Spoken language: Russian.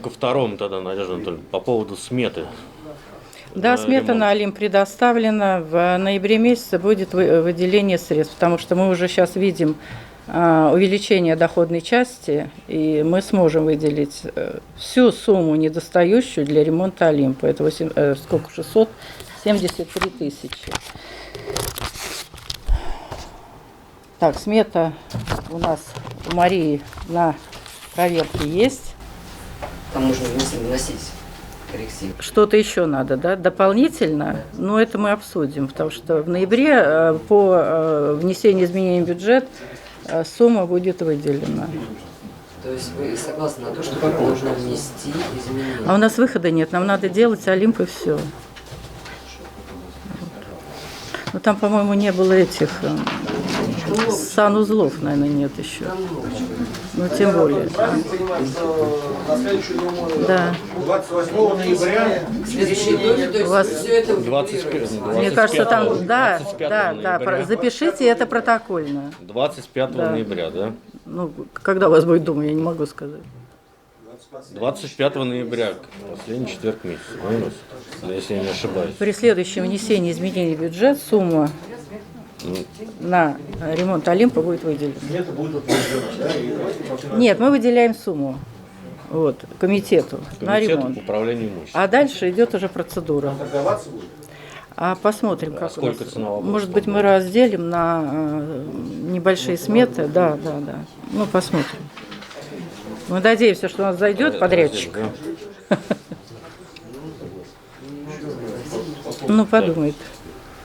ко второму тогда, Надежда Анатольевна, по поводу сметы. Да, смета ремонт. на Олимп предоставлена. В ноябре месяце будет выделение средств, потому что мы уже сейчас видим увеличение доходной части, и мы сможем выделить всю сумму недостающую для ремонта Олимпа. Это 673 тысячи. Так, смета у нас у Марии на проверке есть. Там нужно вносить корректив. Что-то еще надо, да, дополнительно, но это мы обсудим, потому что в ноябре по внесению изменений в бюджет сумма будет выделена. То есть вы согласны на то, что нужно внести изменения? А у нас выхода нет, нам надо делать Олимп и все. Ну там, по-моему, не было этих санузлов, наверное, нет еще. Ну, тем более. Да. 28 ноября. Следующий год, то У вас- есть все это 25, Мне кажется, там, да, 25 да, ноября. запишите это протокольно. 25 Да. ноября, да? Ну, когда у вас будет дома, я не могу сказать. 25 ноября, последний четверг месяца, правильно? Если я не ошибаюсь. При следующем внесении изменений в бюджет сумма на ремонт Олимпа будет выделена. Нет, мы выделяем сумму вот, комитету на Комитет ремонт. по управлению имуществом. А дальше идет уже процедура. А посмотрим, как у сколько нас. ценового Может быть, мы разделим на небольшие сметы. Да. Ну, посмотрим. Мы надеемся, что у нас зайдет подрядчик. Да. Ну, подумает.